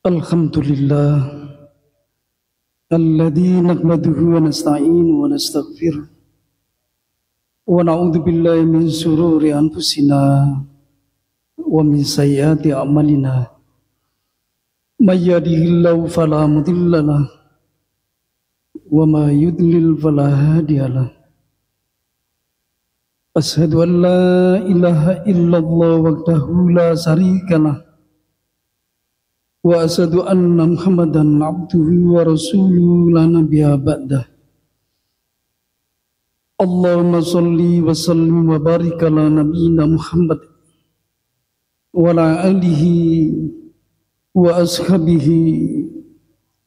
Alhamdulillah alladzi nahmaduhu wa nasta'inu wa nastaghfiruh wa na'udzu billahi min shururi anfusina wa min sayyiati a'malina may yahdihillahu fala mudilla lahu wa may yudlil fala hadiya lahu asyhadu an la ilaha illallah wahdahu la syarika lahu wa asyhadu anna Muhammadan abduhu wa rasuluhu la nabiyya ba'dah. Allahumma shalli wa sallim wa barik ala nabiyyina Muhammad wa ala alihi wa ashabihi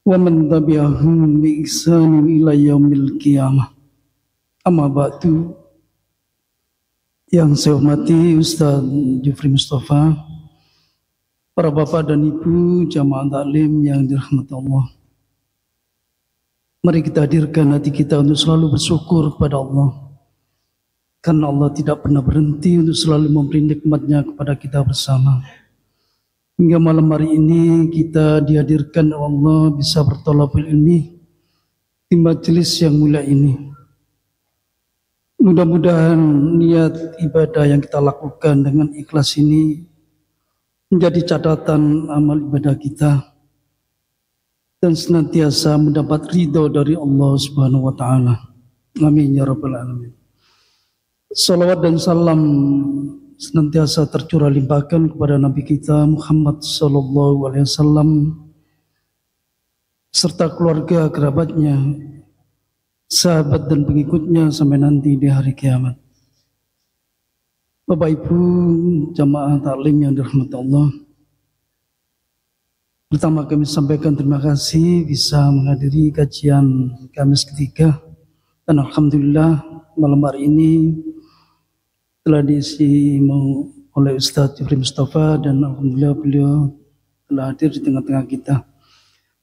wa man tabi'ahum bi ihsanin ila yaumil qiyamah. Amma ba'du. Yang saya hormati Ustaz Jufri Mustafa, para bapak dan ibu jamaah taklim yang dirahmati Allah. Mari kita hadirkan hati kita untuk selalu bersyukur kepada Allah. Karena Allah tidak pernah berhenti untuk selalu memberi nikmatnya kepada kita bersama. Hingga malam hari ini kita dihadirkan oleh Allah bisa berthalabul ilmi di majelis yang mulia ini. Mudah-mudahan niat ibadah yang kita lakukan dengan ikhlas ini menjadi catatan amal ibadah kita dan senantiasa mendapat ridho dari Allah Subhanahu wa taala. Amin ya rabbal alamin. Salawat dan salam senantiasa tercurah limpahkan kepada Nabi kita Muhammad sallallahu alaihi wasallam serta keluarga kerabatnya, sahabat dan pengikutnya sampai nanti di hari kiamat. Bapak Ibu jamaah taklim yang dirahmati Allah, pertama kami sampaikan terima kasih bisa menghadiri kajian Kamis ketiga, dan alhamdulillah malam hari ini telah diisi oleh Ustaz Jufri Mustafa dan alhamdulillah beliau telah hadir di tengah-tengah kita.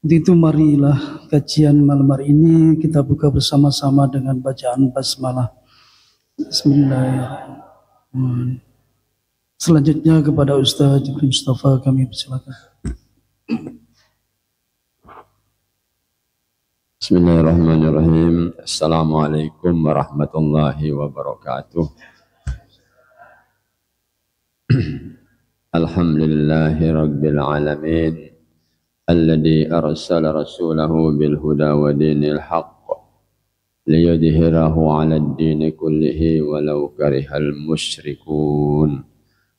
Untuk itu marilah kajian malam hari ini kita buka bersama-sama dengan bacaan basmalah. Bismillahirrahmanirrahim. Selanjutnya kepada Ustaz Jufri Mustafa kami persilakan. Bismillahirrahmanirrahim. Assalamualaikum warahmatullahi wabarakatuh. Alhamdulillahi rabbil alamin alladzi arsala rasulahu bil huda wa dinil haqq liyudhhirahu 'ala ad-dini kullihi walau karihal musyrikun.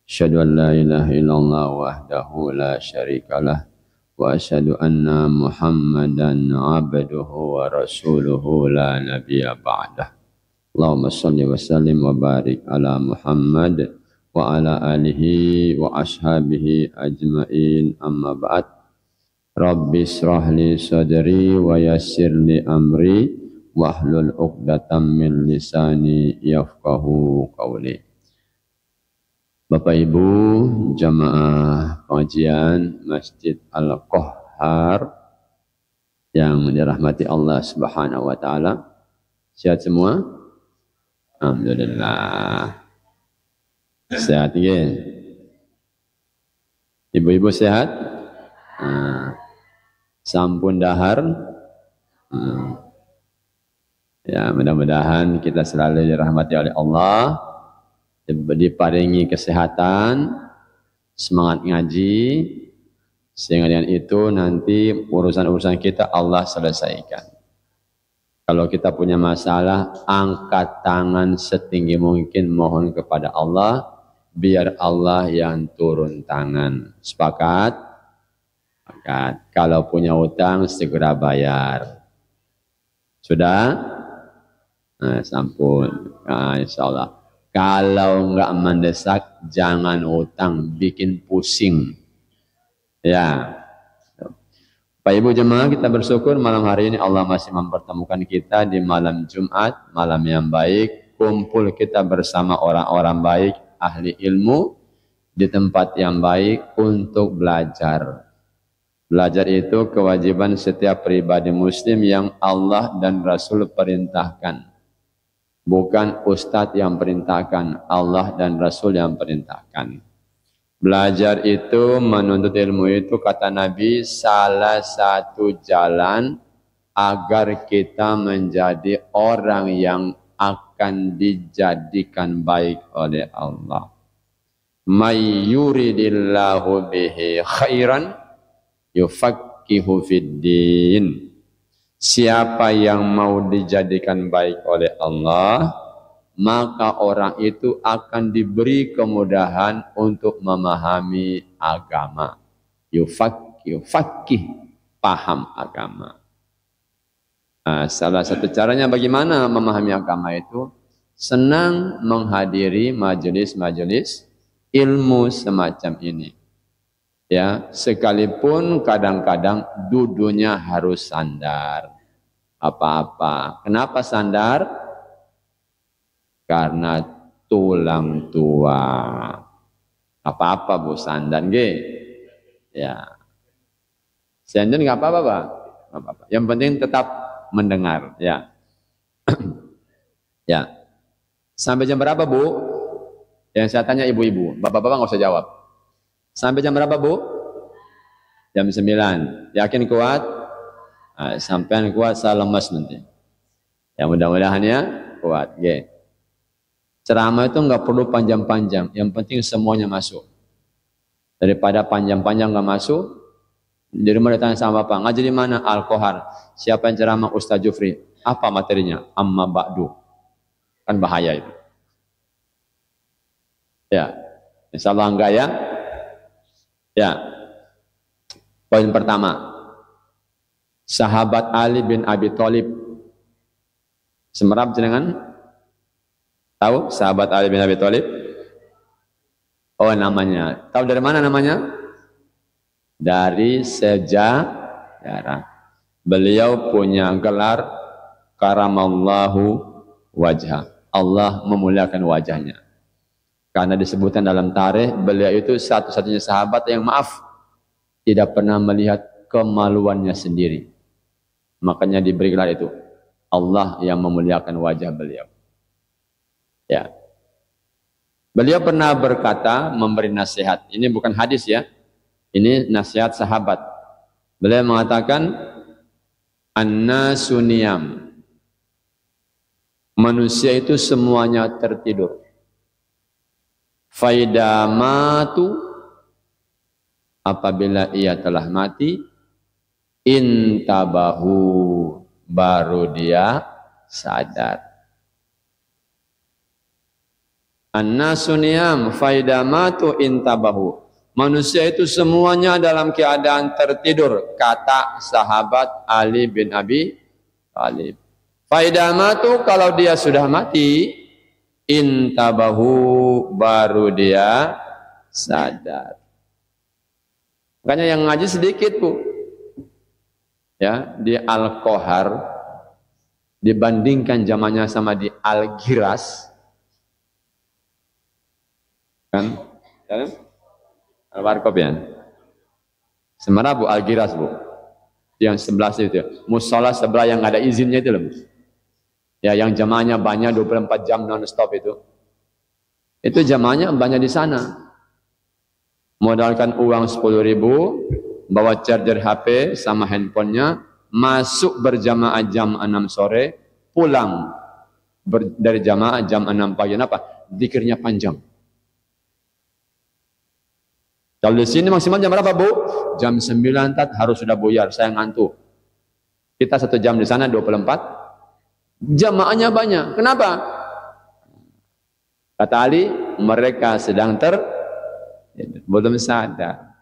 Asyhadu an la ilaha illallah wahdahu la syarikalah wa asyhadu anna Muhammadan 'abduhu wa rasuluhu la nabiyya ba'dah. Allahumma shalli wa sallim wa barik ala Muhammad wa ala alihi wa ashabihi ajmain, amma ba'd. Rabbi shrah li sadri wa yassir li amri wahlul 'uqdatam min lisani yafqahu qawli. Bapak Ibu jamaah pengajian Masjid Al-Qahhar yang dirahmati Allah Subhanahu wa taala, sehat semua? Alhamdulillah. Sehat ya? Ibu-ibu sehat? Sampun dahar? Ya, mudah-mudahan kita selalu dirahmati oleh Allah, diparingi kesehatan, semangat ngaji, sehingga dengan itu nanti urusan-urusan kita Allah selesaikan. Kalau kita punya masalah, angkat tangan setinggi mungkin mohon kepada Allah, biar Allah yang turun tangan. Sepakat? Sepakat. Kalau punya utang segera bayar. Sudah? Nah, sampun. Nah, insyaallah. Kalau enggak mendesak, jangan utang, bikin pusing. Ya. Pak Ibu jemaah, kita bersyukur malam hari ini Allah masih mempertemukan kita di malam Jumat, malam yang baik, kumpul kita bersama orang-orang baik, ahli ilmu, di tempat yang baik untuk belajar. Belajar itu kewajiban setiap pribadi muslim yang Allah dan Rasul perintahkan. Bukan ustadz yang perintahkan, Allah dan Rasul yang perintahkan. Belajar itu, menuntut ilmu itu, kata Nabi, salah satu jalan agar kita menjadi orang yang akan dijadikan baik oleh Allah. May yuridillahu bihi khairan yufaqihu fid din. Siapa yang mau dijadikan baik oleh Allah, maka orang itu akan diberi kemudahan untuk memahami agama. Yufaqih, paham agama. Nah, salah satu caranya bagaimana memahami agama itu? Senang menghadiri majelis-majelis ilmu semacam ini. Ya, sekalipun kadang-kadang duduknya harus sandar. Apa-apa. Kenapa sandar? Karena tulang tua. Apa-apa Bu sandar nggih? Ya. Sandar enggak apa-apa, Pak. Enggak apa-apa. Yang penting tetap mendengar, ya. Ya. Sampai jam berapa, Bu? Yang saya tanya ibu-ibu. Bapak-bapak enggak usah jawab. Sampai jam berapa, Bu? Jam 9. Yakin kuat? Nah, sampai kuat saya lemes nanti. Ya mudah-mudahan ya kuat. Okay. Ceramah itu enggak perlu panjang-panjang. Yang penting semuanya masuk. Daripada panjang-panjang enggak masuk, di rumah ditanya sama Bapak, ngaji di mana? Al-Kohar. Siapa yang ceramah? Ustaz Jufri. Apa materinya? Amma ba'du. Kan bahaya itu. Ya. Insyaallah enggak ya? Ya, poin pertama, sahabat Ali bin Abi Thalib. Semerap jenengan tahu sahabat Ali bin Abi Thalib? Oh namanya, tahu dari mana namanya? Dari sejarah. Beliau punya gelar karamallahu wajah. Allah memuliakan wajahnya. Karena disebutkan dalam tarikh, beliau itu satu-satunya sahabat yang maaf, tidak pernah melihat kemaluannya sendiri. Makanya diberi gelar itu. Allah yang memuliakan wajah beliau. Ya. Beliau pernah berkata, memberi nasihat. Ini bukan hadis ya. Ini nasihat sahabat. Beliau mengatakan, An-nasu niyam. Manusia itu semuanya tertidur. Faidamatu, apabila ia telah mati, intabahu, baru dia sadar. An-nasu niyam faidamatu intabahu. Manusia itu semuanya dalam keadaan tertidur, kata sahabat Ali bin Abi Thalib. Faidamatu, kalau dia sudah mati, intabahu, baru dia sadar. Makanya yang ngaji sedikit Bu. Ya, di Al-Kohar dibandingkan zamannya sama di Al-Giras. Kan? Al-Warkop ya. Sebenarnya Bu Al-Giras Bu. Yang sebelah itu. Musola sebelah yang ada izinnya itu loh. Ya, yang jamaahnya banyak 24 jam non-stop itu. Itu jamaahnya banyak di sana. Modalkan uang 10.000, bawa charger HP sama handphonenya, masuk berjamaah jam 6 sore, pulang dari jamaah jam 6 pagi. Kenapa? Zikirnya panjang. Kalau di sini maksimal jam berapa, Bu? Jam 9 harus sudah buyar, saya ngantuk. Kita 1 jam di sana 24. Jamaahnya banyak. Kenapa? Kata Ali, mereka sedang belum sadar.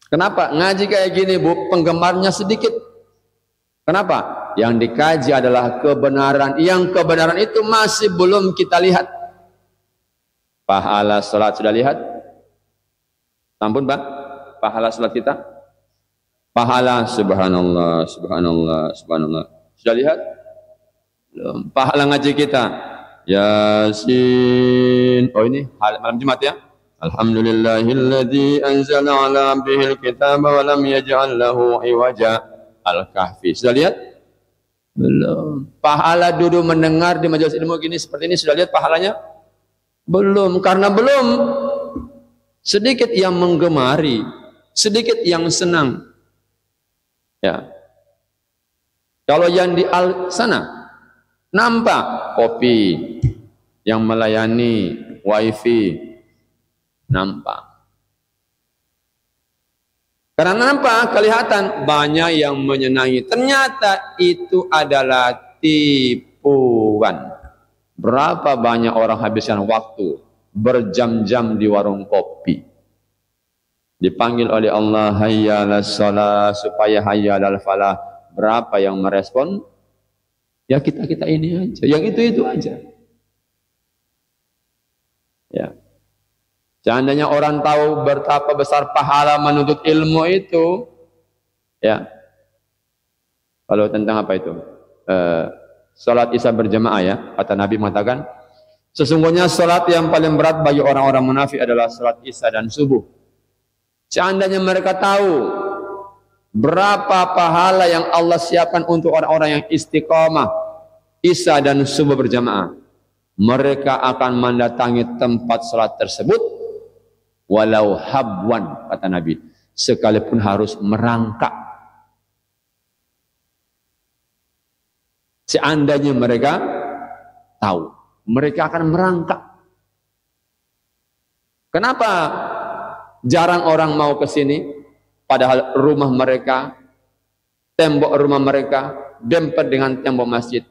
Kenapa? Ngaji kayak gini Bu, penggemarnya sedikit. Kenapa? Yang dikaji adalah kebenaran. Yang kebenaran itu masih belum kita lihat. Pahala salat sudah lihat? Ampun Pak, pahala salat kita? Pahala subhanallah, subhanallah, subhanallah. Sudah lihat? Belum. Pahala ngaji kita. Yasin. Oh ini malam Jumat ya. Alhamdulillahilladzi anzala ala abdihil kitaba wa lam yaj'al lahu iwaja. Al-Kahfi. Sudah lihat? Belum. Pahala duduk mendengar di majelis ilmu gini seperti ini, sudah lihat pahalanya? Belum. Karena belum sedikit yang menggemari, sedikit yang senang. Ya. Kalau yang di sana nampak kopi yang melayani wifi, nampak. Karena nampak kelihatan banyak yang menyenangi. Ternyata itu adalah tipuan. Berapa banyak orang habiskan waktu berjam-jam di warung kopi. Dipanggil oleh Allah, hayya 'alas shalah, supaya hayya 'alal falah. Berapa yang merespon? Ya kita-kita ini aja, yang itu aja. Ya. Seandainya orang tahu betapa besar pahala menuntut ilmu itu, ya. Kalau tentang apa itu? Salat Isya berjamaah, ya. Kata Nabi mengatakan, sesungguhnya salat yang paling berat bagi orang-orang munafik adalah salat Isya dan subuh. Seandainya mereka tahu berapa pahala yang Allah siapkan untuk orang-orang yang istiqamah Isya dan subuh berjamaah, mereka akan mendatangi tempat salat tersebut walau habwan, kata Nabi, sekalipun harus merangkak. Seandainya mereka tahu, mereka akan merangkak. Kenapa jarang orang mau ke sini? Padahal rumah mereka, tembok rumah mereka dempet dengan tembok masjid.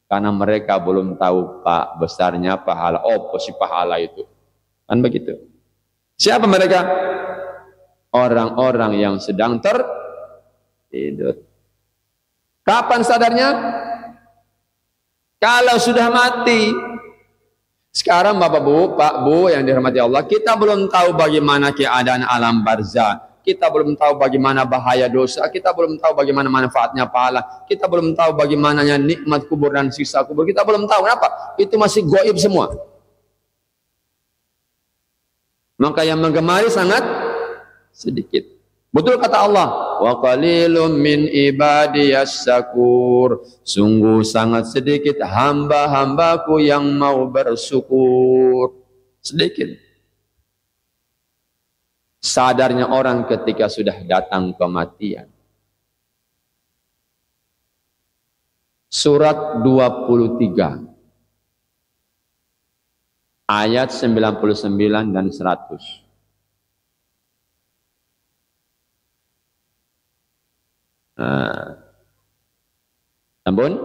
Karena mereka belum tahu Pak besarnya pahala, si pahala itu. Kan begitu. Siapa mereka? Orang-orang yang sedang tertidur. Kapan sadarnya? Kalau sudah mati. Sekarang Bapak Bu, Pak Bu yang dirahmati Allah, kita belum tahu bagaimana keadaan alam barzah. Kita belum tahu bagaimana bahaya dosa. Kita belum tahu bagaimana manfaatnya pahala. Kita belum tahu bagaimana nikmat kubur dan siksa kubur. Kita belum tahu. Kenapa? Itu masih gaib semua. Maka yang menggemari sangat sedikit. Betul kata Allah, wa qalilum min ibadiyas syakur. Sungguh sangat sedikit hamba-hambaku yang mau bersyukur. Sedikit. Sadarnya orang ketika sudah datang kematian. Surat 23 ayat 99 dan 100. Ampun.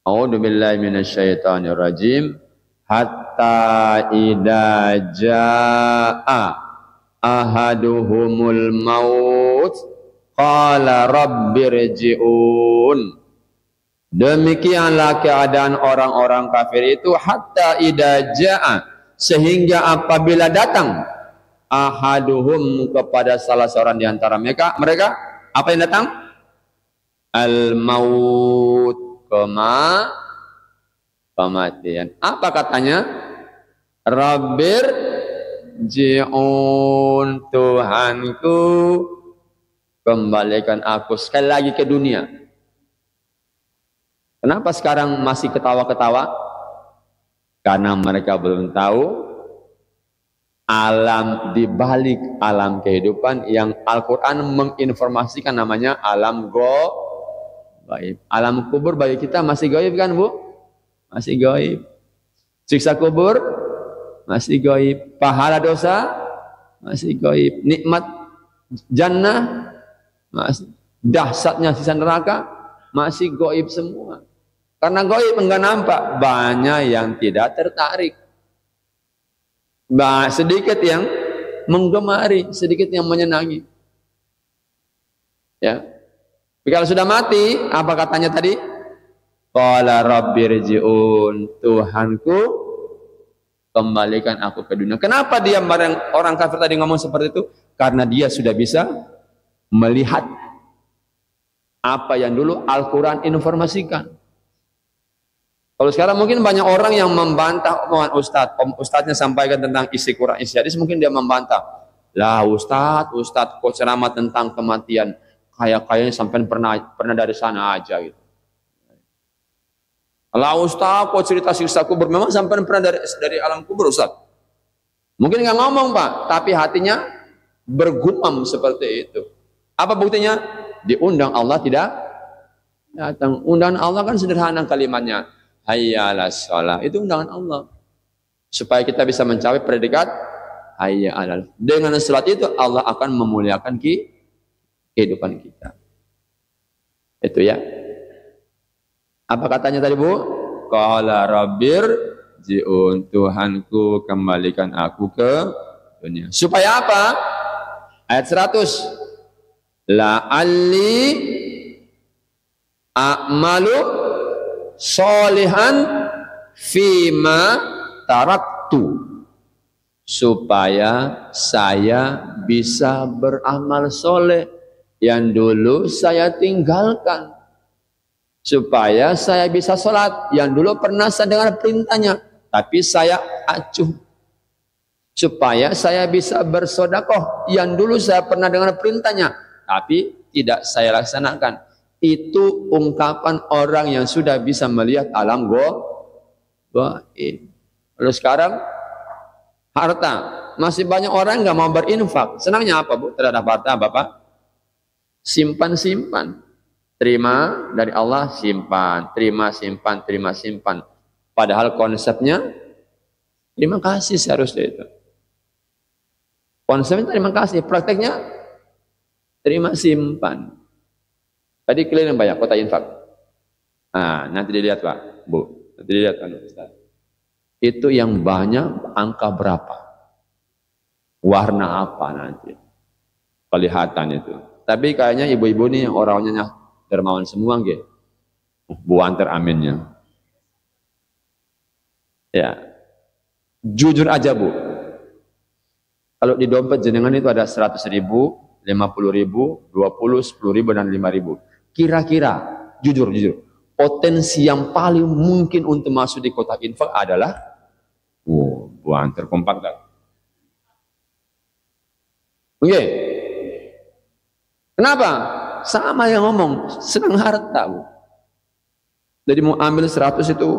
A'udzu billahi minasyaitonir rajim. Hatta idza jaa ahaduhumul maut qala rabbirji'un. Demikianlah keadaan orang-orang kafir itu hatta idza jaa, sehingga apabila datang ahaduhum kepada salah seorang di antara mereka apa yang datang? Al-maut, kematian. Apa katanya? Rabbir ji'un, Tuhanku kembalikan aku sekali lagi ke dunia. Kenapa sekarang masih ketawa-ketawa? Karena mereka belum tahu alam di balik alam kehidupan yang Al-Quran menginformasikan, namanya alam gaib. Alam kubur bagi kita masih gaib kan Bu? Masih gaib. Siksa kubur masih gaib. Pahala dosa masih gaib. Nikmat jannah masih. Dahsyatnya sisa neraka masih gaib semua. Karena gaib enggak nampak, banyak yang tidak tertarik. Sedikit yang menggemari, sedikit yang menyenangi. Ya. Kalau sudah mati, apa katanya tadi? Qala rabbirji'un, Tuhanku kembalikan aku ke dunia. Kenapa dia orang kafir tadi ngomong seperti itu? Karena dia sudah bisa melihat apa yang dulu Al-Quran informasikan. Kalau sekarang mungkin banyak orang yang membantah omongan Ustadznya sampaikan tentang isi Quran, isi hadis, mungkin dia membantah. Lah Ustadz kok ceramah tentang kematian, kayaknya sampai pernah dari sana aja gitu. Lah Ustadz kok cerita siksa kubur, memang sampai pernah dari alam kubur Ustadz? Mungkin nggak ngomong Pak, tapi hatinya bergumam seperti itu. Apa buktinya? Diundang Allah tidak datang. Undangan Allah kan sederhana kalimatnya. Hayya 'alas shalah. Itu undangan Allah. Supaya kita bisa mencapai predikat hayya 'alal. Dengan salat itu Allah akan memuliakan kehidupan kita. Itu ya. Apa katanya tadi Bu? Qala rabbir ji'un, Tuhanku kembalikan aku ke dunia. Supaya apa? Ayat 100. La'alli a'malu sholihan fima taraktu. Supaya saya bisa beramal soleh yang dulu saya tinggalkan. Supaya saya bisa sholat yang dulu pernah saya dengar perintahnya, tapi saya acuh. Supaya saya bisa bersodakoh yang dulu saya pernah dengar perintahnya, tapi tidak saya laksanakan. Itu ungkapan orang yang sudah bisa melihat alam gaib. Lalu sekarang harta, masih banyak orang nggak mau berinfak. Senangnya apa Bu terhadap harta Bapak? Simpan-simpan. Terima dari Allah, simpan. Terima, simpan, terima, simpan. Padahal konsepnya terima kasih seharusnya itu. Konsepnya terima kasih, prakteknya terima, simpan. Tadi kalian banyak kota infak. Nah, nanti dilihat Pak, Bu. Nanti dilihat kan Ustaz. Itu yang banyak angka berapa? Warna apa nanti? Kelihatan itu. Tapi kayaknya ibu-ibu nih orang-orangnya dermawan semua nggih. Buanter aminnya. Ya. Jujur aja Bu. Kalau di dompet jenengan itu ada 100.000, 50.000, 20, 10.000 dan 5.000. Kira-kira jujur potensi yang paling mungkin untuk masuk di kotak infak adalah buanter kompak kan. Oke. Kenapa? Sama yang ngomong, senang harta Bu. Jadi mau ambil 100 itu,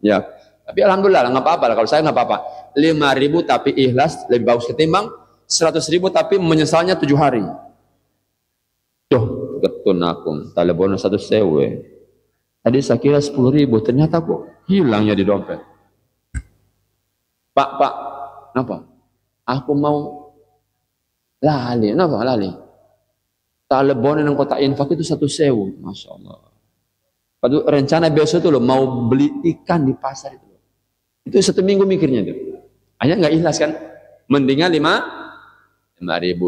ya. Tapi alhamdulillah nggak apa-apa lah. Kalau saya nggak apa-apa. 5.000 tapi ikhlas lebih bagus ketimbang 100.000 tapi menyesalnya 7 hari. Duh, ketun aku. Telepon 1 sewe. Tadi saya kira 10.000, ternyata kok hilangnya di dompet. Pak, kenapa? Aku mau lali, kenapa lali? Telepon yang kotak infak itu 1 sewu, Masya Allah. Padahal rencana besok itu loh, mau beli ikan di pasar itu. Itu 1 minggu mikirnya itu. Hanya nggak ikhlas kan? Mendingan 5.000,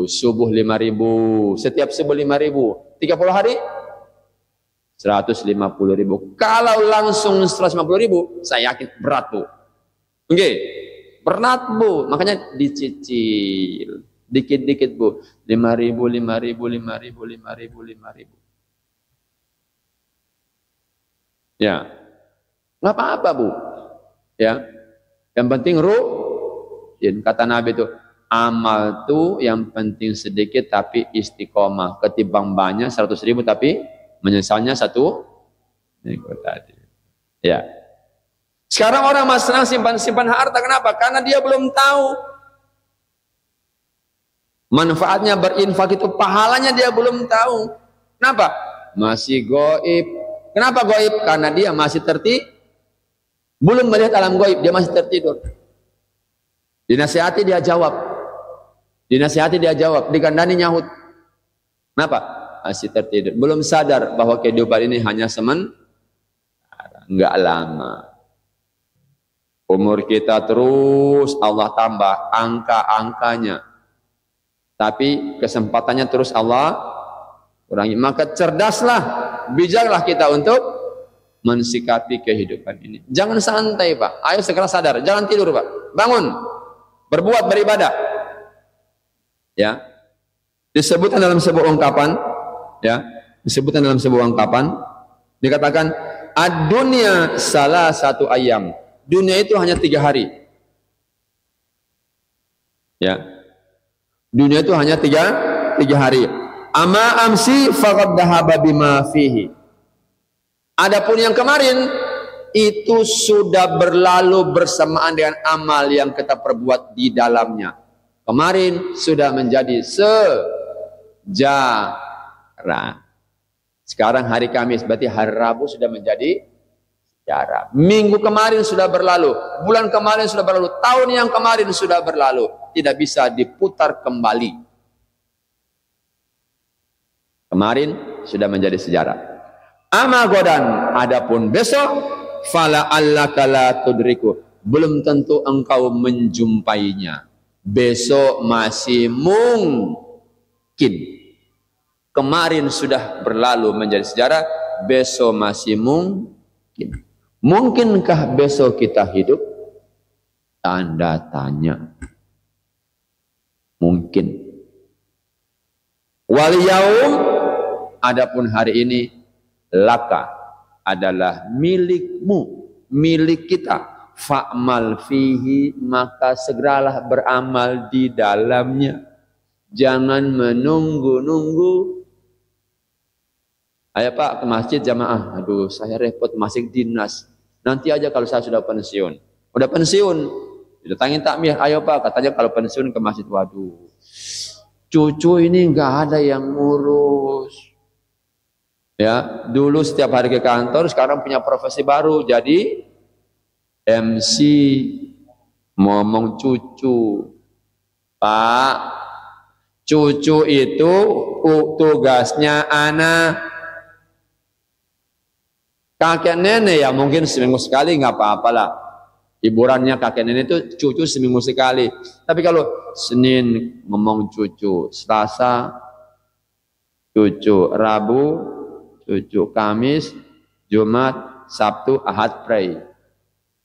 subuh 5.000, setiap subuh 5.000, 30 hari 150.000. Kalau langsung 150.000, saya yakin berat Bu. Oke, berat Bu. Makanya dicicil. Dikit-dikit Bu, 5.000, 5.000, 5.000, 5.000, 5.000. Ya, nggak apa-apa Bu. Ya, yang penting rutin. Kata Nabi itu, amal tuh yang penting sedikit tapi istiqomah. Ketimbang banyak 100.000 tapi menyesalnya 1 minggu tadi. Ya. Sekarang orang masih senang simpan harta. Kenapa? Karena dia belum tahu manfaatnya berinfak itu, pahalanya dia belum tahu. Kenapa? Masih gaib. Kenapa gaib? Karena dia masih belum melihat alam gaib, dia masih tertidur. Dinasihati dia jawab. Dikandani nyahut. Kenapa? Masih tertidur. Belum sadar bahwa kehidupan ini hanya enggak lama. Umur kita terus Allah tambah angka-angkanya. Tapi kesempatannya terus Allah kurangi. Maka cerdaslah, bijaklah kita untuk mensikapi kehidupan ini. Jangan santai Pak. Ayo segera sadar. Jangan tidur Pak. Bangun. Berbuat, beribadah. Ya. Disebutkan dalam sebuah ungkapan. Ya. Disebutkan dalam sebuah ungkapan. Dikatakan, ad-dunya salah satu ayam. Dunia itu hanya 3 hari. Ya. Dunia itu hanya 3 hari. Ama amsi faqad dhahaba bima fihi. Adapun yang kemarin itu sudah berlalu bersamaan dengan amal yang kita perbuat di dalamnya. Kemarin sudah menjadi sejarah. Sekarang hari Kamis, berarti hari Rabu sudah menjadi sejarah. Minggu kemarin sudah berlalu, bulan kemarin sudah berlalu, tahun yang kemarin sudah berlalu. Tidak bisa diputar kembali. Kemarin sudah menjadi sejarah. Ama godan, adapun besok, fala allaka la tudriku, belum tentu engkau menjumpainya. Besok masih mungkin. Kemarin sudah berlalu menjadi sejarah, besok masih mungkin. Mungkinkah besok kita hidup? Tanda tanya. Mungkin. Wal yaum, adapun hari ini, laka adalah milikmu, milik kita. Fa'mal fihi, maka segeralah beramal di dalamnya. Jangan menunggu-nunggu. Ayo Pak ke masjid jamaah. Aduh, saya repot masih dinas. Nanti aja kalau saya sudah pensiun. Udah pensiun, datangin takmir. Ayo Pak, katanya kalau pensiun ke masjid. Waduh, cucu ini nggak ada yang ngurus. Ya, dulu setiap hari ke kantor, sekarang punya profesi baru, jadi MC, ngomong cucu. Pak, cucu itu tugasnya anak. Kakek nenek ya mungkin seminggu sekali nggak apa-apalah. Hiburannya kakek nenek itu cucu seminggu sekali. Tapi kalau Senin ngomong cucu, Selasa cucu, Rabu cucu, Kamis, Jumat, Sabtu, Ahad pray.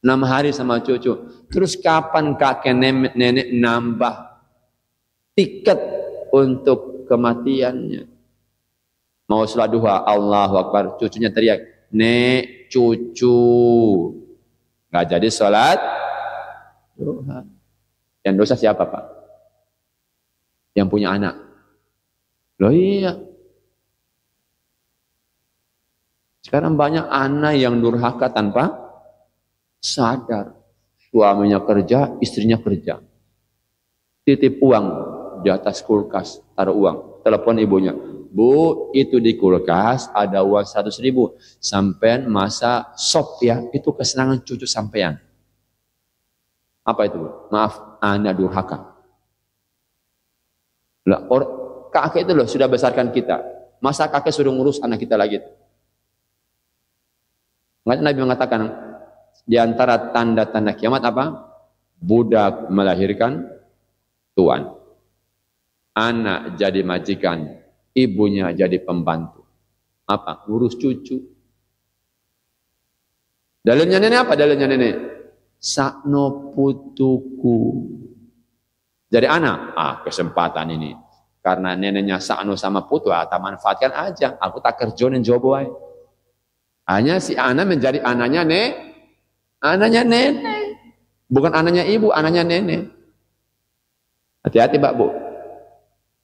6 hari sama cucu. Terus kapan kakek nenek nambah tiket untuk kematiannya? Mau sholat duha, Allahu Akbar, cucunya teriak, "Nek, cucu." Nggak jadi sholat duha. Yang dosa siapa Pak? Yang punya anak. Loh iya. Sekarang banyak anak yang durhaka tanpa sadar. Suaminya kerja, istrinya kerja. Titip uang di atas kulkas, taruh uang. Telepon ibunya, "Bu, itu di kulkas ada uang 100.000. Sampean masa sop ya, itu kesenangan cucu sampean." Apa itu? Maaf, anak durhaka. Lah, kakek itu loh sudah besarkan kita. Masa kakek suruh ngurus anak kita lagi? Nabi mengatakan, di antara tanda-tanda kiamat apa? Budak melahirkan tuan. Anak jadi majikan, ibunya jadi pembantu. Apa? Ngurus cucu. Dalilnya nenek apa? Dalilnya nenek, sakno putuku. Jadi anak, kesempatan ini. Karena neneknya sakno sama putu, tak manfaatkan aja. Aku tak kerjonin joboai. Hanya si anak menjadi anaknya anaknya nenek. Bukan anaknya ibu, anaknya nenek. Hati-hati Mbak Bu.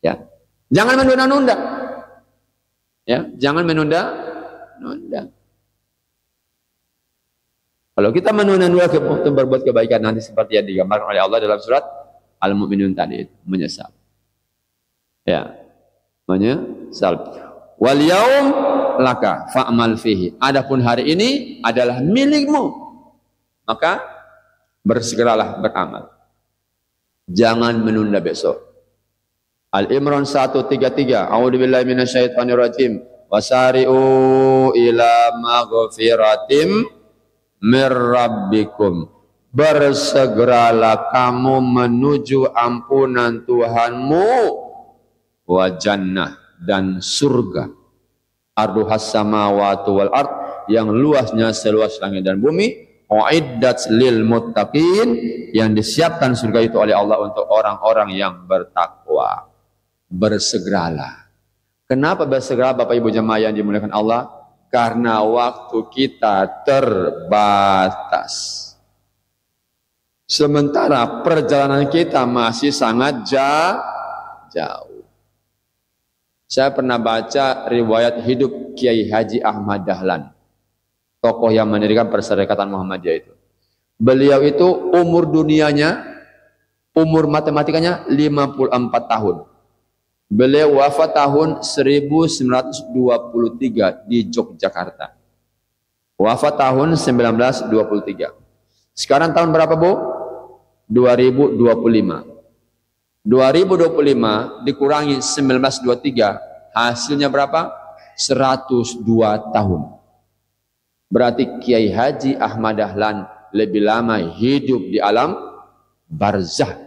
Ya. Jangan menunda-nunda. Ya, jangan menunda-nunda. Kalau kita menunda-nunda untuk berbuat kebaikan nanti seperti yang digambarkan oleh Allah dalam surat Al-Mu'minun tadi, menyesal. Ya. Menyesal. Wal yaum laka fa'mal fihi. Adapun hari ini adalah milikmu. Maka bersegeralah beramal. Jangan menunda besok. Al-Imran 133. A'udzubillahi minasyaitonirrajim. Wasari'u ila maghfiratim mir rabbikum. Bersegeralah kamu menuju ampunan Tuhanmu wa jannah, dan surga. Arduhas samawati wal ard, yang luasnya seluas langit dan bumi. Uiddat lil muttaqin, yang disiapkan surga itu oleh Allah untuk orang-orang yang bertakwa. Bersegeralah. Kenapa bersegera Bapak Ibu jemaah yang dimuliakan Allah? Karena waktu kita terbatas. Sementara perjalanan kita masih sangat jauh. Saya pernah baca riwayat hidup Kiai Haji Ahmad Dahlan. tokoh yang mendirikan Perserikatan Muhammadiyah itu. Beliau itu umur dunianya, umur matematikanya 54 tahun. Beliau wafat tahun 1923 di Yogyakarta. Wafat tahun 1923. Sekarang tahun berapa, Bu? 2025. 2025 dikurangi 1923, hasilnya berapa? 102 tahun. Berarti Kiai Haji Ahmad Dahlan lebih lama hidup di alam barzah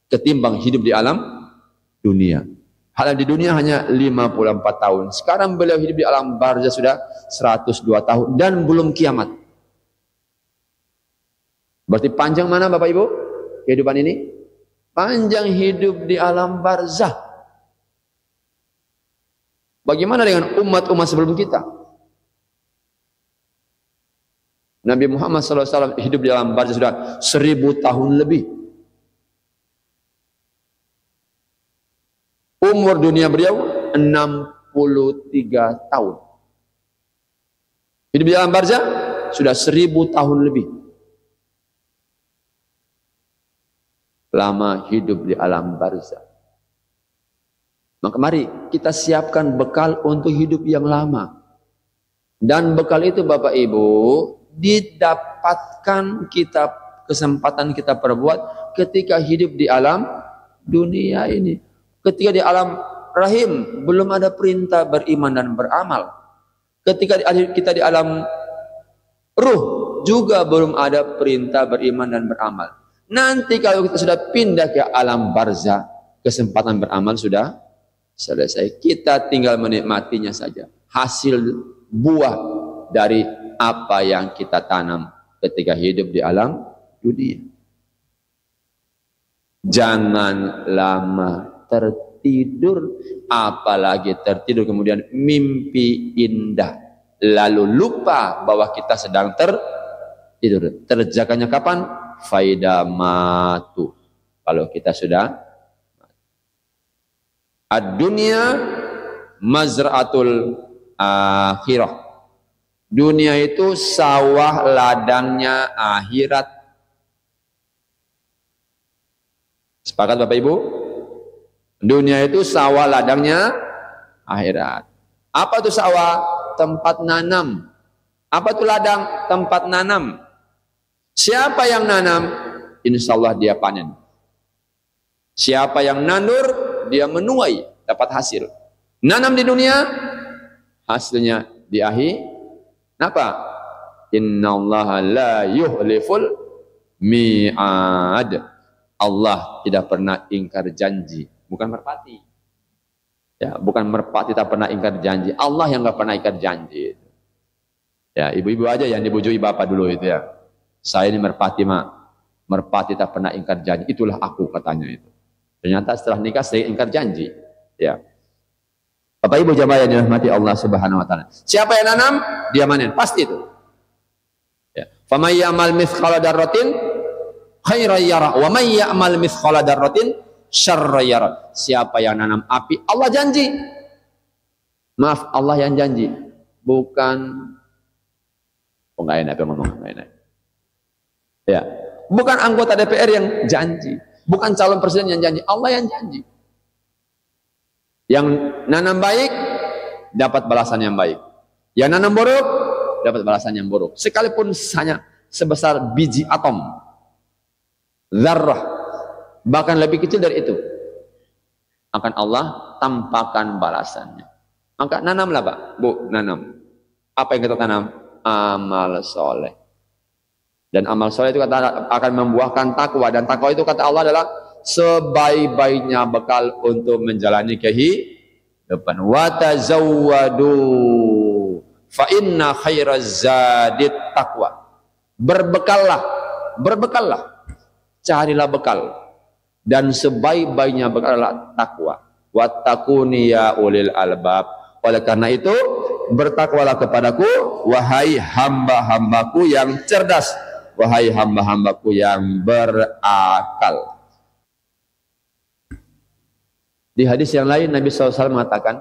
ketimbang hidup di alam dunia. Hal di dunia hanya 54 tahun. Sekarang beliau hidup di alam barzah sudah 102 tahun dan belum kiamat. Berarti panjang mana Bapak Ibu kehidupan ini? Panjang hidup di alam barzah. Bagaimana dengan umat-umat sebelum kita? Nabi Muhammad SAW hidup di alam barzah sudah 1000 tahun lebih. Umur dunia beliau 63 tahun. Hidup di alam barzah sudah 1000 tahun lebih. Lama hidup di alam barzah. Maka mari kita siapkan bekal untuk hidup yang lama. Dan bekal itu Bapak Ibu didapatkan kita, kesempatan kita perbuat ketika hidup di alam dunia ini. Ketika di alam rahim belum ada perintah beriman dan beramal. Ketika kita di alam ruh juga belum ada perintah beriman dan beramal. Nanti kalau kita sudah pindah ke alam barzah, kesempatan beramal sudah selesai. Kita tinggal menikmatinya saja. Hasil buah dari apa yang kita tanam ketika hidup di alam dunia. Jangan lama tertidur, apalagi tertidur kemudian mimpi indah, lalu lupa bahwa kita sedang tertidur. Terjaganya kapan? Faida matu, kalau kita sudah ad-dunya mazra'atul akhirah. Dunia itu sawah ladangnya akhirat. Sepakat Bapak Ibu? Dunia itu sawah ladangnya akhirat. Apa itu sawah? Tempat nanam. Apa itu ladang? Tempat nanam. Siapa yang nanam? Insya Allah dia panen. Siapa yang nandur? Dia menuai, dapat hasil. Nanam di dunia, hasilnya di akhir. Kenapa? Innallaha la yuhliful mi'ad. Allah tidak pernah ingkar janji. Bukan merpati. Ya, bukan merpati tak pernah ingkar janji. Allah yang nggak pernah ingkar janji. Ya, ibu-ibu aja yang dibujui bapak dulu itu ya. Saya ini merpati, Mak. Merpati tak pernah ingkar janji. Itulah aku katanya itu. Ternyata setelah nikah saya ingkar janji. Ya. Bapak Ibu jamaah yang dirahmati Allah Subhanahu wa taala. Siapa yang nanam, dia manen, pasti itu. Ya. Faman ya'mal mithqala dzarratin khairan yara wa may ya'mal mithqala dzarratin syarran yara. Siapa yang nanam api, Allah janji. Maaf, Allah yang janji. Bukan enggak enak ngomong, enggak enak. Ya. Bukan anggota DPR yang janji, bukan calon presiden yang janji, Allah yang janji. Yang nanam baik dapat balasan yang baik. Yang nanam buruk dapat balasan yang buruk. Sekalipun hanya sebesar biji atom, zarrah, bahkan lebih kecil dari itu, akan Allah tampakkan balasannya. Maka nanamlah Pak, Bu, nanam. Apa yang kita tanam? Amal soleh. Dan amal soleh itu kata akan membuahkan takwa, dan takwa itu kata Allah adalah sebaik-baiknya bekal untuk menjalani kehidupan. Wa tazawwadu fa inna khairaz zadit taqwa. Berbekallah, berbekallah. Carilah bekal, dan sebaik-baiknya bekal adalah takwa. Wattaquni ya ulil albab. Oleh karena itu bertakwalah kepadaku wahai hamba-hambaku yang cerdas, wahai hamba-hambaku yang berakal. Di hadis yang lain Nabi SAW mengatakan,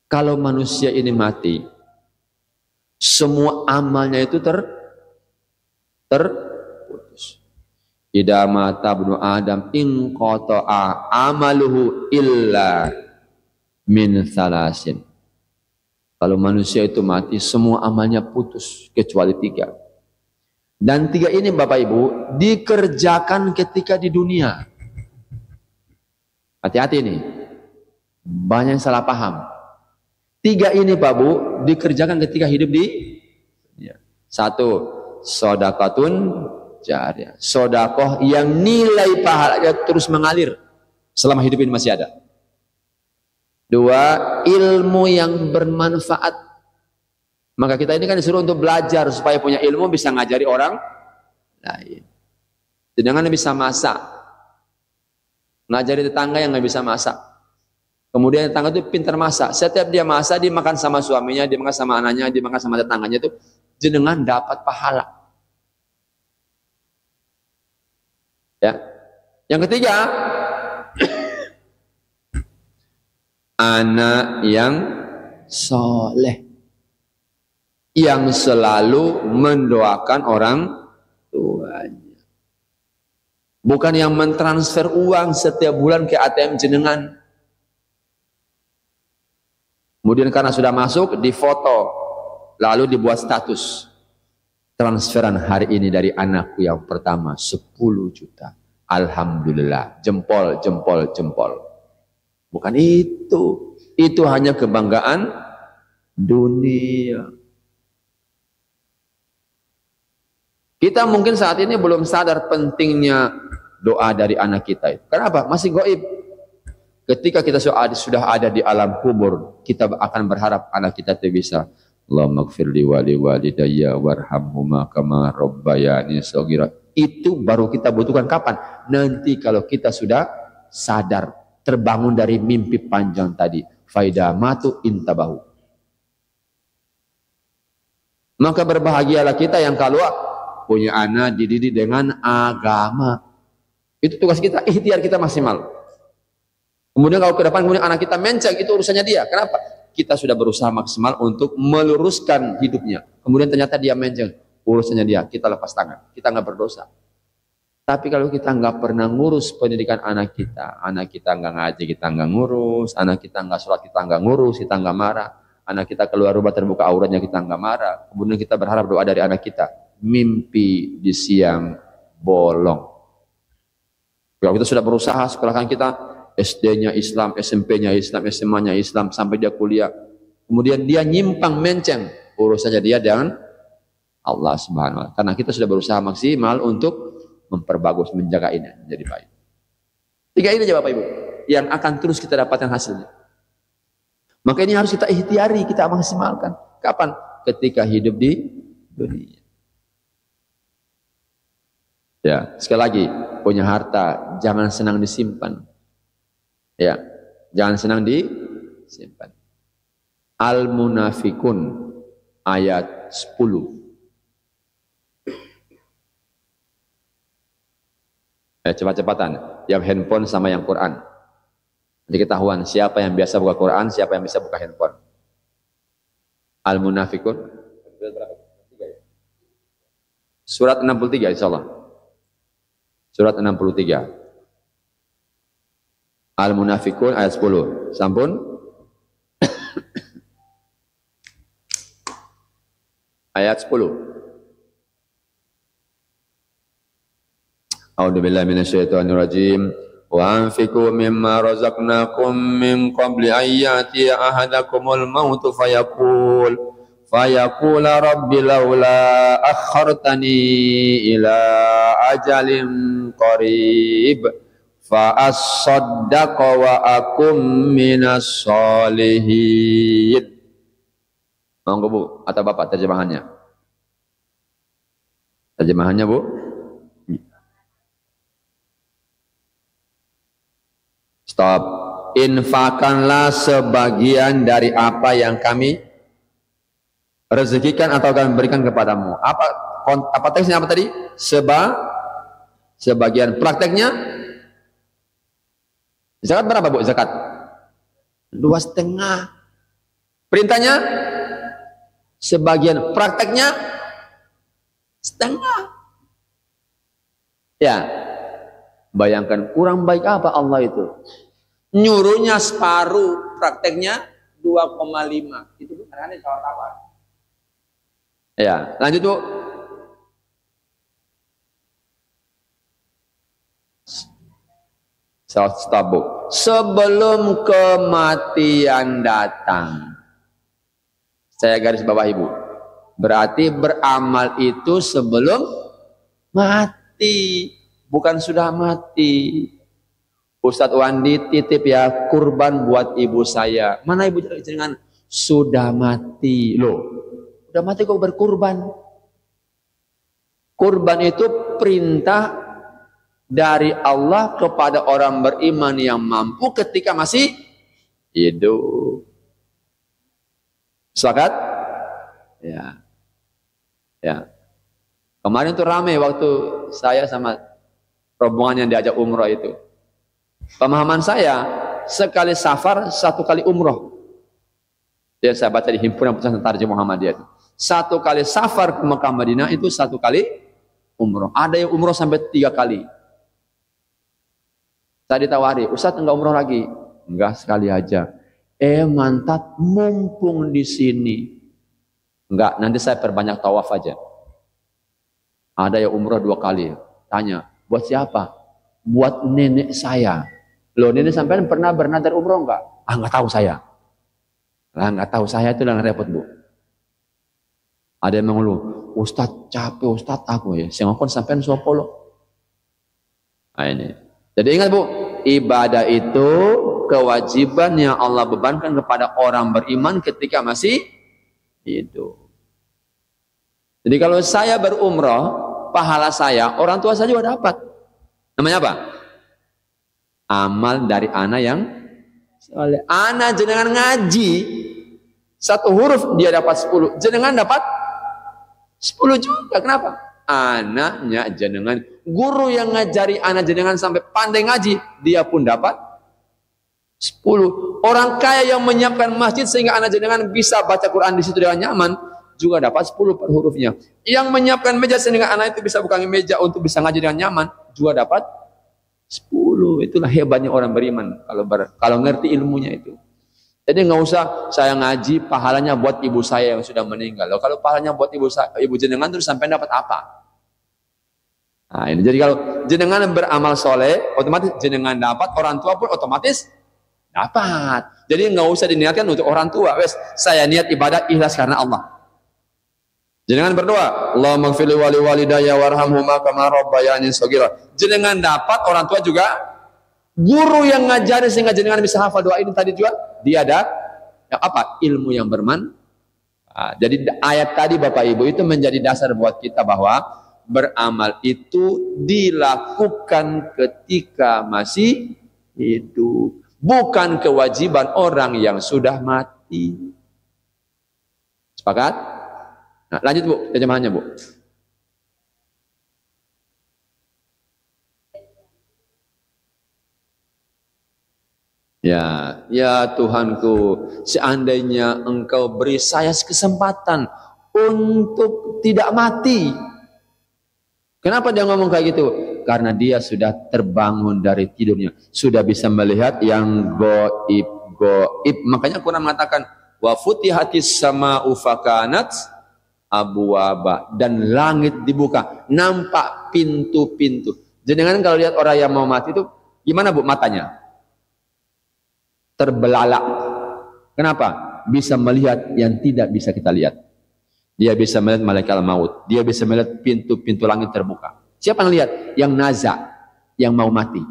kalau manusia ini mati, semua amalnya itu terputus. Idza mata ibnu Adam in qata'a amaluhu illa min salasin. Kalau manusia itu mati, semua amalnya putus kecuali 3. Dan 3 ini Bapak Ibu dikerjakan ketika di dunia. Hati-hati nih, banyak yang salah paham. 3 ini Pak Bu dikerjakan ketika hidup di dunia. 1, sodakatun jariyah, sodakoh yang nilai pahalanya terus mengalir selama hidup ini masih ada. 2, ilmu yang bermanfaat. Maka kita ini kan disuruh untuk belajar supaya punya ilmu bisa ngajari orang lain. Sedangkan bisa masak, ngajari tetangga yang nggak bisa masak. Kemudian tetangga itu pintar masak. Setiap dia masak, dia makan sama suaminya, dia makan sama anaknya, dia makan sama tetangganya, itu jenengan dapat pahala. Ya. Yang ketiga, anak yang soleh, yang selalu mendoakan orang tuanya, bukan yang mentransfer uang setiap bulan ke ATM jenengan. Kemudian karena sudah masuk, difoto, lalu dibuat status. Transferan hari ini dari anakku yang pertama 10 juta. Alhamdulillah, jempol, jempol, jempol. Bukan itu. Itu hanya kebanggaan dunia. Kita mungkin saat ini belum sadar pentingnya doa dari anak kita. Kenapa? Masih gaib. Ketika kita sudah ada di alam kubur, kita akan berharap anak kita itu bisa, Allahumma gfirli wali walidayya warhamhuma kama rabbayani shaghira. Itu baru kita butuhkan kapan? Nanti kalau kita sudah sadar, terbangun dari mimpi panjang tadi. Faida matu intabahu. Maka berbahagialah kita yang kalau punya anak dididik dengan agama. Itu tugas kita, ikhtiar kita maksimal. Kemudian kalau ke depan kemudian anak kita menceng, itu urusannya dia. Kenapa? Kita sudah berusaha maksimal untuk meluruskan hidupnya. Kemudian ternyata dia menceng, urusannya dia. Kita lepas tangan, kita nggak berdosa. Tapi kalau kita nggak pernah ngurus pendidikan anak kita nggak ngaji, kita nggak ngurus, anak kita nggak sholat, kita nggak ngurus, kita nggak marah. Anak kita keluar rumah terbuka auratnya, kita nggak marah. Kemudian kita berharap doa dari anak kita. Mimpi di siang bolong. Kalau kita sudah berusaha, sekolahkan kita SD-nya Islam, SMP-nya Islam, SMA-nya Islam, sampai dia kuliah. Kemudian dia nyimpang menceng, urusannya dia dengan Allah Subhanahu wa Ta'ala. Karena kita sudah berusaha maksimal untuk memperbagus, menjaga ini menjadi baik. 3 ini aja Bapak Ibu, yang akan terus kita dapatkan hasilnya. Maka ini harus kita ikhtiari, kita maksimalkan. Kapan? Ketika hidup di dunia. Ya, sekali lagi, punya harta jangan senang disimpan. Ya, jangan senang disimpan. Al-Munafikun ayat 10. Cepat-cepatan. Yang handphone sama yang Quran. Nanti ketahuan siapa yang biasa buka Quran, siapa yang bisa buka handphone. Al-Munafikun. Surat 63 insyaallah. Surat 63. Al-Munafikun ayat 10. Sampun? Ayat 10. A'udzubillahi minasyaitonir rajim. Wa anfiqu mimma razaqnakum min qabli an ya'tiya ahadakumul mautu fayaqul rabbi laula akhartani ila ajalin qarib fa as-saddaqa wa akum minas solihin. Monggo Bu, atau Bapak terjemahannya? Terjemahannya Bu? Stop. Infakanlah sebagian dari apa yang kami rezekikan atau kami berikan kepadamu. Apa teksnya apa tadi? Sebagian. Prakteknya zakat berapa Bu? Zakat 2,5. Perintahnya Sebagian prakteknya setengah. Ya, bayangkan kurang baik apa Allah itu. Nyuruhnya separuh, prakteknya 2,5. Itu bukan tawar-tawar. Ya, lanjut Bu. Stop Bu. Sebelum kematian datang. Saya garis bawah Ibu. Berarti beramal itu sebelum mati, bukan sudah mati. Ustadz Wandi titip ya kurban buat ibu saya. Mana ibu jenengan? Sudah mati. Loh, sudah mati kok berkurban? Kurban itu perintah dari Allah kepada orang beriman yang mampu ketika masih hidup. Sepakat? Ya. Ya. Kemarin tuh ramai waktu saya sama rombongan yang diajak umroh itu. Pemahaman saya, sekali safar, satu kali umroh. Ya, saya baca di himpunan pesantren Tarjih Muhammadiyah itu. Satu kali safar ke Mekah Madinah itu satu kali umroh. Ada yang umroh sampai 3 kali. Saya ditawari, Ustadz enggak umroh lagi? Enggak, sekali aja. Mantap, mumpung di sini. Enggak, nanti saya perbanyak tawaf aja. Ada yang umroh 2 kali. Tanya, buat siapa? Buat nenek saya. Loh, nenek sampean pernah bernadar umroh enggak? Ah, enggak tahu saya. Lah, enggak tahu saya itu yang repot, Bu. Ada yang mengeluh, Ustadz capek, Ustadz aku ya. Saya ngomong sampean sopolo. Nah ini. Jadi ingat Bu, ibadah itu kewajiban yang Allah bebankan kepada orang beriman ketika masih hidup. Jadi kalau saya berumroh, pahala saya, orang tua saya juga dapat. Namanya apa? Amal dari anak yang soleh. Anak jenengan ngaji, 1 huruf dia dapat 10. Jenengan dapat 10 juga. Kenapa? Anaknya jenengan. Guru yang ngajari anak jenengan sampai pandai ngaji, dia pun dapat 10. Orang kaya yang menyiapkan masjid sehingga anak jenengan bisa baca Quran di situ dengan nyaman, juga dapat 10 per hurufnya. Yang menyiapkan meja sehingga anak itu bisa buka meja untuk bisa ngaji dengan nyaman, juga dapat 10. Itulah hebatnya orang beriman kalau ngerti ilmunya itu. Jadi nggak usah saya ngaji pahalanya buat ibu saya yang sudah meninggal. Loh, kalau pahalanya buat ibu jenengan terus sampai dapat apa? Nah, ini jadi kalau jenengan beramal soleh, otomatis jenengan dapat, orang tua pun otomatis dapat. Jadi nggak usah diniatkan untuk orang tua. Wes, saya niat ibadah ikhlas karena Allah. Jenengan berdoa, Allahumma ighfirli wa li walidayya warhamhuma kama rabbayani shaghira. Jenengan dapat, orang tua juga. Guru yang ngajari sehingga jenengan bisa hafal doa ini tadi juga, dia ada yang apa? Ilmu yang bermanfaat. Nah, jadi ayat tadi Bapak Ibu itu menjadi dasar buat kita bahwa beramal itu dilakukan ketika masih hidup, bukan kewajiban orang yang sudah mati. Sepakat? Nah, lanjut Bu, terjemahannya Bu. Ya Tuhanku, seandainya Engkau beri saya kesempatan untuk tidak mati. Kenapa dia ngomong kayak gitu? Karena dia sudah terbangun dari tidurnya, sudah bisa melihat yang goib. Makanya Quran mengatakan wa futihatis sama'u fakanat abwaba, dan langit dibuka, nampak pintu-pintu. Jenengan kalau lihat orang yang mau mati itu gimana Bu matanya? Terbelalak. Kenapa? Bisa melihat yang tidak bisa kita lihat. Dia bisa melihat malaikat maut. Dia bisa melihat pintu-pintu langit terbuka. Siapa yang lihat? Yang naza, yang mau mati.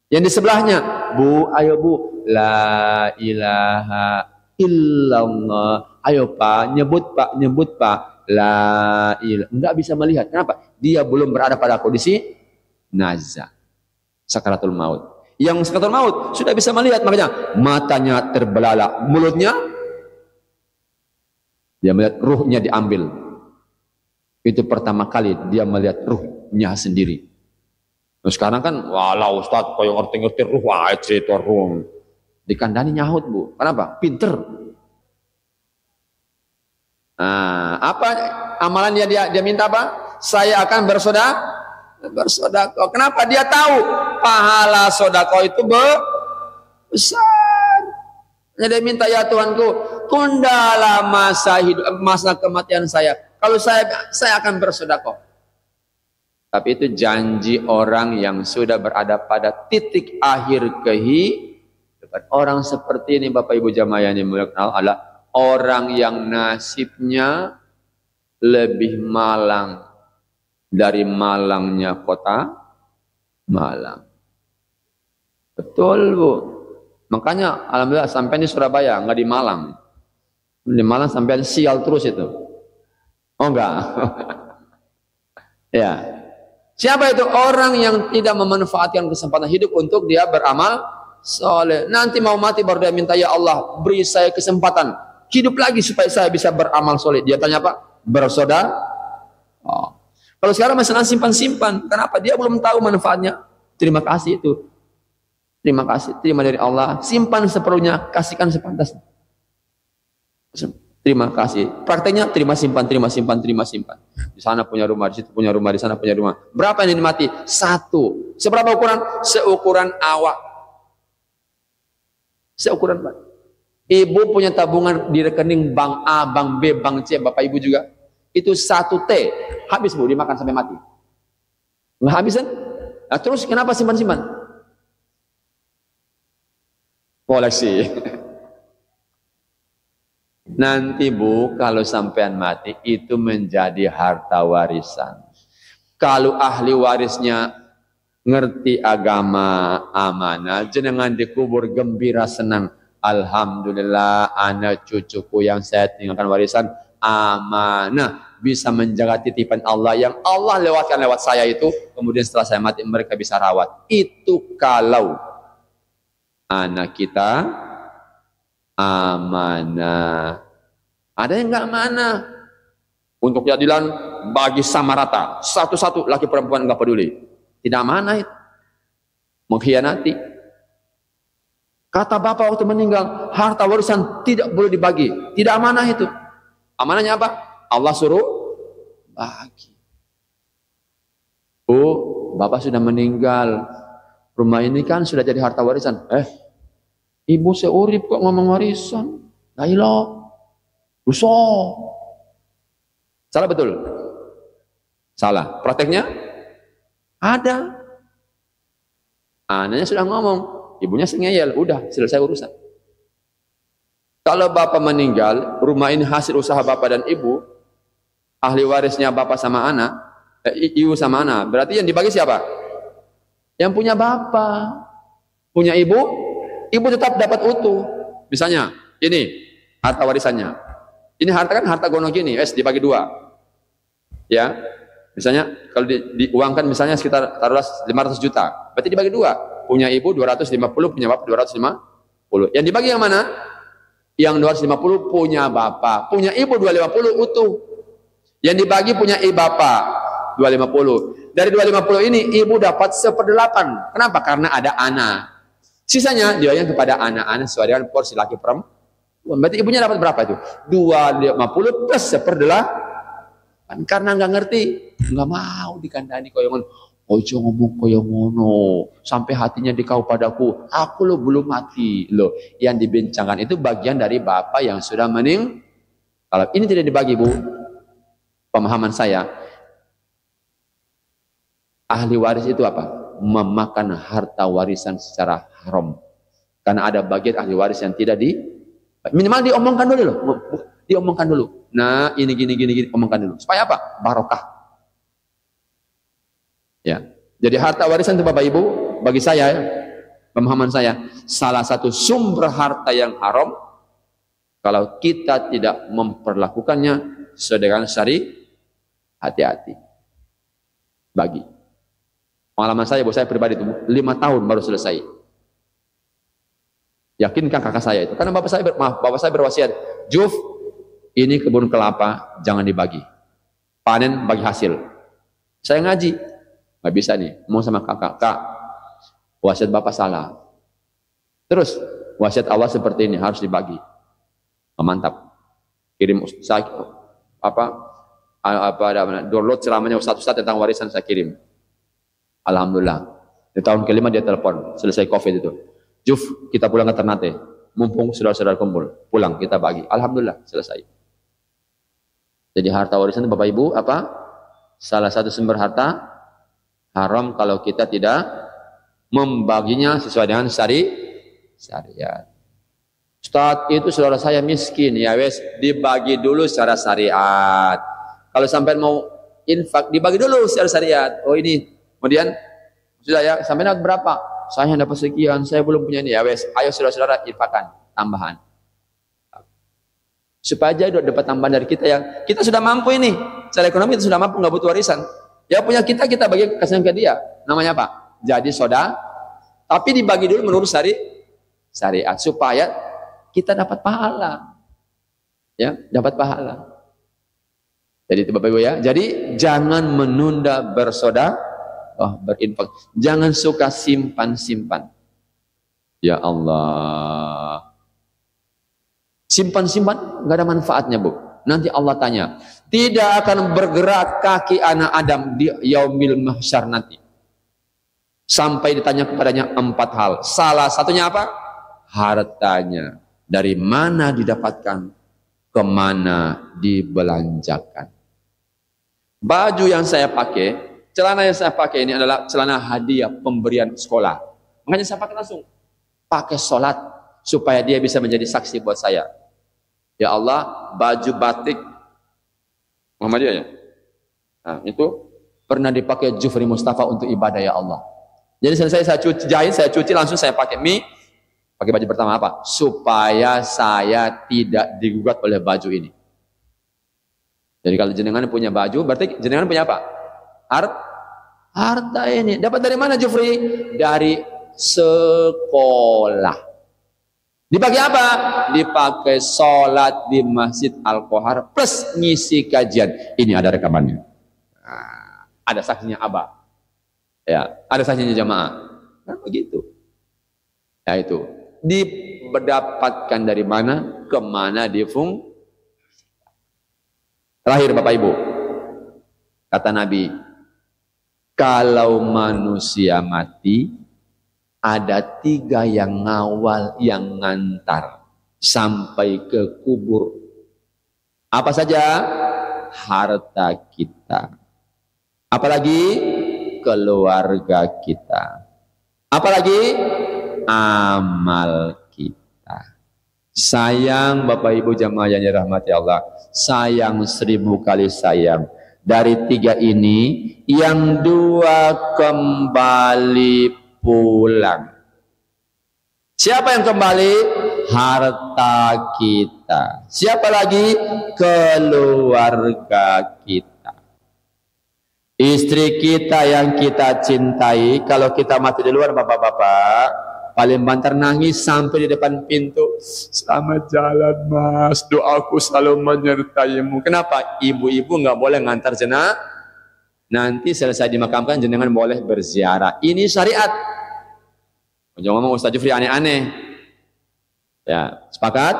Yang di sebelahnya, Bu, ayo Bu, la ilaha illallah. Ayo Pak, nyebut Pak, la ilaha. Enggak bisa melihat. Kenapa? Dia belum berada pada kondisi naza, sakaratul maut. Yang sakaratul maut sudah bisa melihat, makanya matanya terbelalak, mulutnya dia melihat ruhnya diambil. Itu pertama kali dia melihat ruhnya sendiri. Nah, sekarang kan, walau Ustaz, kau ngerti-ngerti ruh aja itu ruh. Dikandani nyahut Bu. Kenapa? Pinter. Nah, apa amalan dia minta apa? Saya akan bersedekah. Kenapa? Dia tahu pahala sedekah itu besar. Dia minta, ya Tuhanku, tundalah masa kematian saya. Kalau saya akan bersedekah. Tapi itu janji orang yang sudah berada pada titik akhir kehidupan. Orang seperti ini Bapak Ibu jamaah yang dimuliakan Allah, orang yang nasibnya lebih malang dari malangnya kota Malang. Betul Bu. Makanya alhamdulillah sampai di Surabaya, nggak di Malang. Di Malang sampai sial terus itu. Oh enggak. Ya. Siapa itu? Orang yang tidak memanfaatkan kesempatan hidup untuk dia beramal soleh. Nanti mau mati baru dia minta, ya Allah beri saya kesempatan hidup lagi supaya saya bisa beramal soleh. Dia tanya apa? Bersedekah. Oh. Kalau sekarang masih simpan-simpan, kenapa? Dia belum tahu manfaatnya. Terima kasih itu. Terima kasih, terima dari Allah. Simpan seperlunya, kasihkan sepantasnya. Terima kasih. Prakteknya terima simpan. Di sana punya rumah, di situ punya rumah, di sana punya rumah. Berapa yang dinikmati? 1. Seberapa ukuran? Seukuran awak. Seukuran Pak. Ibu punya tabungan di rekening bank A, bank B, bank C, Bapak Ibu juga. Itu 1 T. Habis Bu, dimakan sampai mati. Nggak habis kan? Nah, terus kenapa simpan-simpan? Koleksi. Nanti Bu, kalau sampean mati itu menjadi harta warisan. Kalau ahli warisnya ngerti agama amanah, jenengan dikubur gembira senang. Alhamdulillah, anak cucuku yang saya tinggalkan warisan amanah, bisa menjaga titipan Allah yang Allah lewatkan lewat saya itu. Kemudian setelah saya mati mereka bisa rawat. Itu kalau anak kita amanah. Ada yang enggak amanah. Untuk keadilan bagi sama rata. Satu-satu laki perempuan enggak peduli. Tidak amanah itu. Mengkhianati. Kata bapak waktu meninggal, harta warisan tidak boleh dibagi. Tidak amanah itu. Amanahnya apa? Allah suruh bagi. Oh, bapak sudah meninggal. Rumah ini kan sudah jadi harta warisan. Ibu seurip kok ngomong warisan. Ayolah. Dosa. Salah betul? Salah. Prakteknya? Ada. Anaknya sudah ngomong. Ibunya ngeyel. Udah, selesai urusan. Kalau bapak meninggal, rumah ini hasil usaha bapak dan ibu, ahli warisnya bapak sama anak, ibu sama anak. Berarti yang dibagi siapa? Yang punya bapak. Punya ibu, ibu tetap dapat utuh. Misalnya, ini harta warisannya. Ini harta kan harta gono gini, dibagi 2. Ya. Misalnya kalau diuangkan misalnya sekitar taruhlah 500 juta. Berarti dibagi 2. Punya ibu 250, punya bapak 250. Yang dibagi yang mana? Yang 250 punya bapak, punya ibu 250 utuh. Yang dibagi punya bapak 250. Dari 250 ini ibu dapat 1/8. Kenapa? Karena ada anak. Sisanya dia yang kepada anak-anak sesuai dengan porsi laki perempuan. Berarti ibunya dapat berapa itu? 250 plus 1/8. Karena nggak ngerti, nggak mau dikandani koyo ngono. Ojo ngomong koyo ngono, sampai hatinya dikau padaku. Aku lo belum mati loh. Yang dibincangkan itu bagian dari bapak yang sudah meninggal. Kalau ini tidak dibagi Bu, pemahaman saya, ahli waris itu apa? Memakan harta warisan secara haram. Karena ada bagian ahli waris yang tidak minimal diomongkan dulu loh. Diomongkan dulu. Nah, ini gini, omongkan dulu. Supaya apa? Barokah. Ya. Jadi harta warisan itu Bapak Ibu, bagi saya, pemahaman saya, salah satu sumber harta yang haram kalau kita tidak memperlakukannya sesuai dengan syari, hati-hati. Bagi. Pengalaman saya, saya pribadi itu 5 tahun baru selesai. Yakinkan kakak saya itu. Karena bapak saya berwasiat, Juf, ini kebun kelapa, jangan dibagi. Panen bagi hasil. Saya ngaji, nggak bisa nih, mau sama kakak, Kak, wasiat bapak salah. Terus, wasiat Allah seperti ini, harus dibagi. Mantap. Kirim saya, download ceramahnya Ustaz tentang warisan saya kirim. Alhamdulillah. Di tahun kelima dia telepon, selesai COVID itu. Juf, kita pulang ke Ternate. Mumpung saudara-saudara kumpul. Pulang, kita bagi. Alhamdulillah, selesai. Jadi harta warisan Bapak Ibu, salah satu sumber harta haram kalau kita tidak membaginya sesuai dengan syariat. Ustaz, itu saudara saya miskin. Ya wes, dibagi dulu secara syariat. Kalau sampai mau infak, dibagi dulu secara syariat. Oh ini, kemudian sudah ya, sampai dapat berapa? Saya dapat sekian, saya belum punya ini. Ya wes, ayo saudara-saudara infakkan tambahan. Supaya aja dapat tambahan dari kita yang kita sudah mampu ini. Secara ekonomi kita sudah mampu, nggak butuh warisan. Ya punya kita bagi kasih ke dia. Namanya apa? Jadi saudara. Tapi dibagi dulu menurut syariat supaya kita dapat pahala. Ya, dapat pahala. Jadi itu Bapak Ibu ya. Jadi jangan menunda berinfak. Jangan suka simpan-simpan. Ya Allah. Simpan-simpan nggak ada manfaatnya, Bu. Nanti Allah tanya. Tidak akan bergerak kaki anak Adam di yaumil mahsyar nanti. Sampai ditanya kepadanya 4 hal. Salah satunya apa? Hartanya. Dari mana didapatkan? Kemana dibelanjakan? Baju yang saya pakai, celana yang saya pakai ini adalah celana hadiah pemberian sekolah. Makanya saya pakai langsung. Pakai sholat supaya dia bisa menjadi saksi buat saya. Ya Allah, baju batik Muhammadiyah ya. Nah, itu pernah dipakai Jufri Mustafa untuk ibadah ya Allah. Jadi selesai saya cuci langsung saya pakai pakai baju pertama apa? Supaya saya tidak digugat oleh baju ini. Jadi kalau jenengan punya baju, berarti jenengan punya apa? Harta ini. Dapat dari mana Jufri? Dari sekolah. Dipakai apa? Dipakai sholat di Masjid Al-Qohar plus ngisi kajian. Ini ada rekamannya. Nah, ada saksinya Abah. Ya, ada saksinya jamaah. Kan begitu. Ya itu. Didapatkan dari mana? Kemana Terakhir Bapak Ibu. Kata Nabi, kalau manusia mati, ada 3 yang ngawal, yang ngantar sampai ke kubur. Apa saja? Harta kita. Apalagi keluarga kita. Apalagi amal kita. Sayang Bapak Ibu jamaah yang dirahmati Allah. Sayang 1000 kali sayang. Dari 3 ini, yang 2 kembali pulang. Siapa yang kembali? Harta kita. Siapa lagi? Keluarga kita. Istri kita yang kita cintai, kalau kita mati di luar bapak-bapak, paling banter nangis sampai di depan pintu. Selamat jalan mas, doaku selalu menyertaimu. Kenapa? Ibu-ibu nggak boleh ngantar jenazah. Nanti selesai dimakamkan jenengan boleh berziarah. Ini syariat. Jangan ngomong Ustaz Jufri aneh-aneh. Ya, sepakat?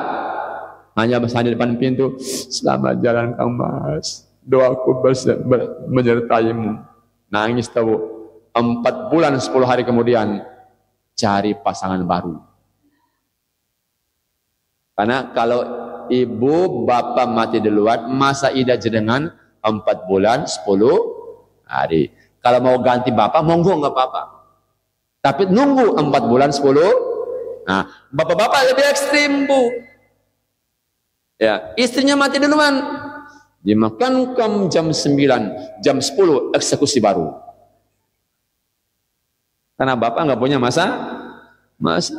Hanya bersalin di depan pintu. Selamat jalan Kang Mas. Doaku menyertaimu. Nangis tahu. 4 bulan 10 hari kemudian cari pasangan baru. Karena kalau ibu bapak mati duluan, masa idah jenengan 4 bulan 10 hari. Kalau mau ganti bapak, monggo nggak apa-apa. Tapi nunggu 4 bulan 10. Nah, bapak-bapak lebih ekstrim, Bu. Ya, istrinya mati duluan. Dimakamkan jam 9, jam 10 eksekusi baru. Karena bapak nggak punya masa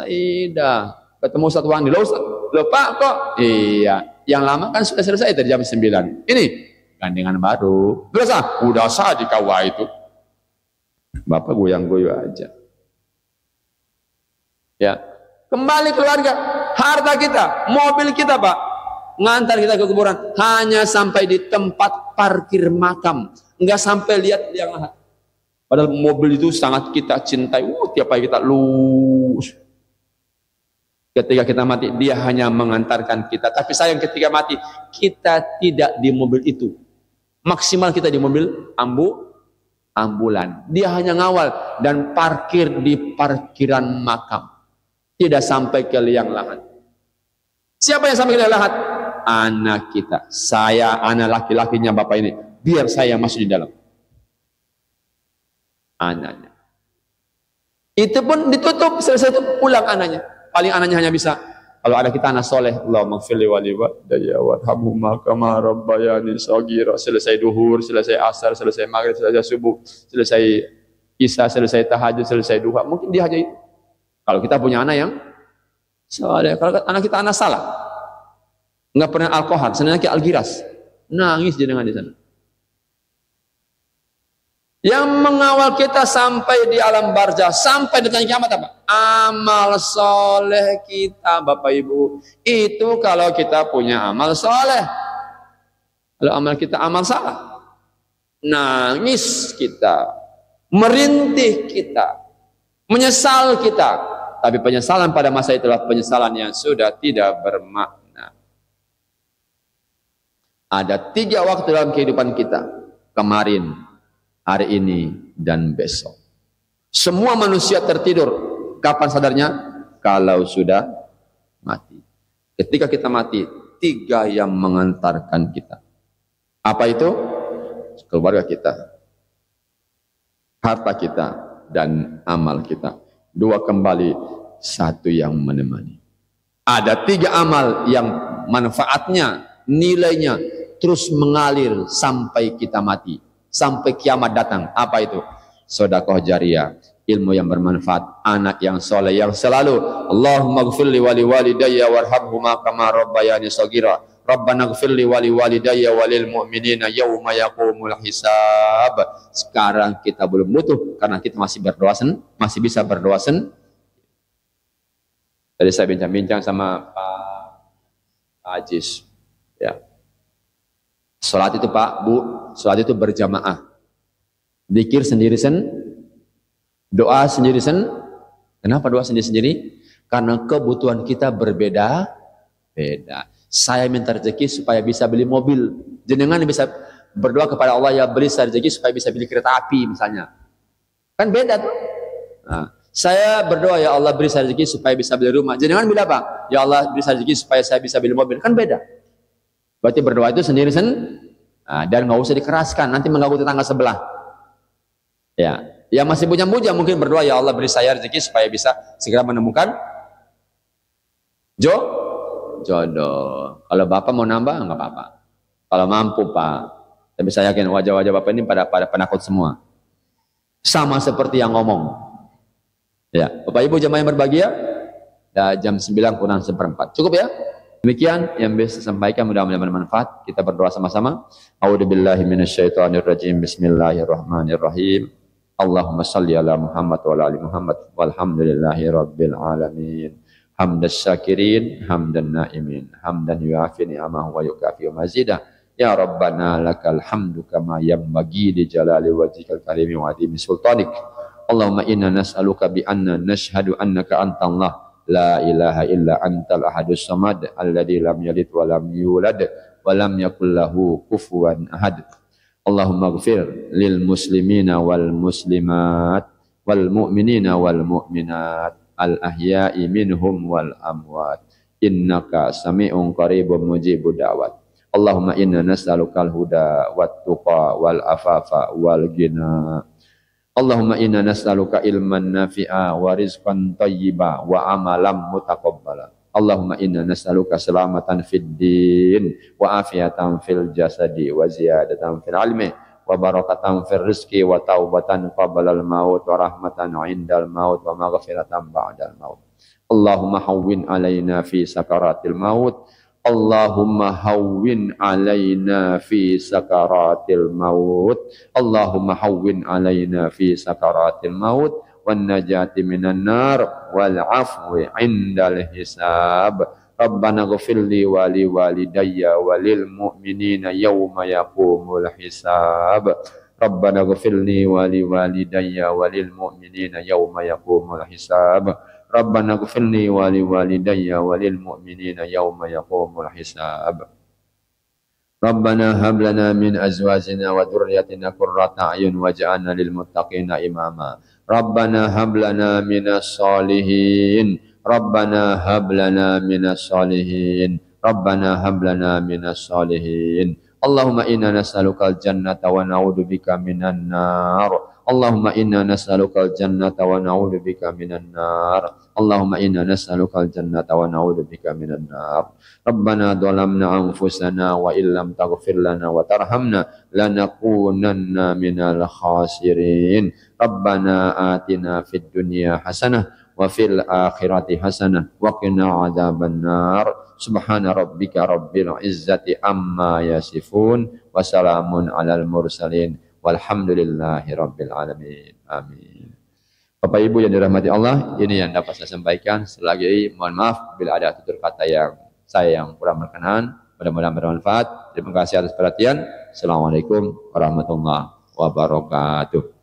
idah. Ketemu Ustaz Wandi, loh Pak kok? Iya, yang lama kan sudah selesai dari jam 9. Ini gandengan baru. Udah sah di KUA itu. Bapak goyang-goyang aja. Ya, kembali keluarga, harta kita, mobil kita Pak, ngantar kita ke kuburan, hanya sampai di tempat parkir makam, nggak sampai lihat yang lain. Padahal mobil itu sangat kita cintai, tiap hari kita lus. Ketika kita mati, dia hanya mengantarkan kita. Tapi sayang ketika mati, kita tidak di mobil itu. Maksimal kita di mobil ambulan. Dia hanya ngawal dan parkir di parkiran makam. Tidak sampai ke liang lahat. Siapa yang sampai ke liang lahat? Anak kita. Saya, anak laki-lakinya bapak ini. Biar saya masuk di dalam. Anaknya. Itu pun ditutup, selesai itu pulang anaknya. Paling anaknya hanya bisa, kalau ada kita anak soleh, Allahumma gfirli wali walidayya warhamhuma kama rabbayani shaghira. Selesai duhur, selesai asar, selesai maghrib, selesai subuh, selesai isya, selesai tahajud, selesai duha. Mungkin dia hanya itu. Kalau kita punya anak yang soleh, kalau anak kita anak salah, nggak pernah alkohol, senangnya kayak algiras, nangis jenengan di sana. Yang mengawal kita sampai di alam barzah, sampai di kiamat apa? Amal soleh kita, Bapak Ibu. Itu kalau kita punya amal soleh. Kalau amal kita amal salah, nangis kita, merintih kita, menyesal kita. Tapi penyesalan pada masa itulah penyesalan yang sudah tidak bermakna. Ada 3 waktu dalam kehidupan kita. Kemarin, hari ini, dan besok. Semua manusia tertidur. Kapan sadarnya? Kalau sudah mati. Ketika kita mati, 3 yang mengantarkan kita. Apa itu? Keluarga kita, harta kita, dan amal kita. 2 kembali, 1 yang menemani. Ada 3 amal yang manfaatnya, nilainya terus mengalir sampai kita mati. Sampai kiamat datang. Apa itu? Sedekah jariyah, ilmu yang bermanfaat, anak yang soleh yang selalu Allahumma gfirli wali walidayya warhamhuma kama rabbayani shaghira. Rabbana gfirli wali walidayya walil mu'minina yawma yaqumul hisab. Sekarang kita belum butuh karena kita masih berdoa masih bisa berdoa Tadi saya bincang-bincang sama Pak Ajis, ya. Salat itu Pak, Bu, salat itu berjamaah. Zikir sendiri doa sendiri Kenapa doa sendiri-sendiri? Karena kebutuhan kita berbeda-beda. Saya minta rezeki supaya bisa beli mobil. Jenengan bisa berdoa kepada Allah, ya beri saya rezeki supaya bisa beli kereta api misalnya. Kan beda tuh. Nah, saya berdoa, ya Allah beri saya rezeki supaya bisa beli rumah. Jenengan bilang apa? Ya Allah beri saya rezeki supaya saya bisa beli mobil. Kan beda. Berarti berdoa itu sendiri dan nggak usah dikeraskan, nanti mengganggu tetangga sebelah. Ya, yang masih punya mungkin berdoa, ya Allah beri saya rezeki supaya bisa segera menemukan jodoh. Kalau bapak mau nambah nggak apa-apa. Kalau mampu Pak, tapi saya yakin wajah-wajah bapak ini pada penakut semua. Sama seperti yang ngomong. Ya, Bapak Ibu jamaah yang berbahagia, ya, jam 9 kurang 1/4. Cukup ya? Demikian yang bisa saya sampaikan, mudah-mudahan bermanfaat. Kita berdoa sama-sama. A'udzubillahi minasyaitonirrajim. Bismillahirrahmanirrahim. Allahumma shalli ala Muhammad wa ala ali Muhammad walhamdulillahi rabbil alamin. Hamdas syakirin, hamdan naimin, hamdan yuafi ni'amahu wa yukafi mazidah. Ya Rabbana lakal hamdu kama yanbaghi li jalali wajhikal karimi wa adimi sultanik. Allahumma inna nas'aluka bi anna nashhadu annaka antallah la ilaha illa antal ahadus samad alladzi lam yalid wa lam yulad wa lam yakul lahu kufuwan ahad. Allahumma ighfir lil muslimina wal muslimat wal mu'minina wal mu'minat al ahya'i minhum wal amwat innaka sami'un qaribun mujibud da'wat. Allahumma inna nas'alukal huda wat tuqa wal afafa wal ghina. Allahumma inna nas'aluka ilman nafi'a wa rizqan thayyiba wa amalan mutaqabbala. Allahumma inna nas'aluka salamatan fid din wa afiatan fil jasadi wa ziyadatan fil ilmi wa barakatan fil rizqi wa taubatan qabla al maut wa rahmatan 'indal maut wa maghfiratan ba'dal maut. Allahumma hawwin 'alaina fi sakaratil maut. Allahumma hawwin alaina fi sakaratil maut. Allahumma hawwin alaina fi sakaratil maut wan najati minan nar wal afwi indal hisab. Rabbana ghfirli wa li walidayya wa lil mu'minina yawma yaqumul hisab. Rabbana ghfirli wa li walidayya wa lil mu'minina yawma yaqumul hisab. Rabbana ighfirli wa liwalidayya wa lil mu'minina yawma yaqumul hisab. Rabbana hab lana min azwajina wa dhurriyyatina qurrata a'yun waj'alna lil muttaqina imama. Rabbana hab lana minas solihin. Rabbana hab lana minas solihin. Rabbana hab lana minas solihin. Allahumma inna nas'alukal jannata wa na'udzubika minan nar. Allahumma inna nas'alukal jannata wa na'udzubika minan nar. Allahumma inna nas'alukal jannata wa na'udzubika minan nar. Rabbana dhalamna anfusana wa illam taghfir lana wa tarhamna lanakunanna minal khasirin. Rabbana atina fid dunya hasanah wa fil akhirati hasanah wa qina adzabannar. Subhana rabbika rabbil izzati amma yasifun wa salamun alal mursalin walhamdulillahi rabbil alamin. Amin. Bapak Ibu yang dirahmati Allah, ini yang dapat saya sampaikan. Selagi mohon maaf bila ada tutur kata yang saya yang kurang berkenan. Mudah-mudahan bermanfaat. Terima kasih atas perhatian. Assalamualaikum warahmatullahi wabarakatuh.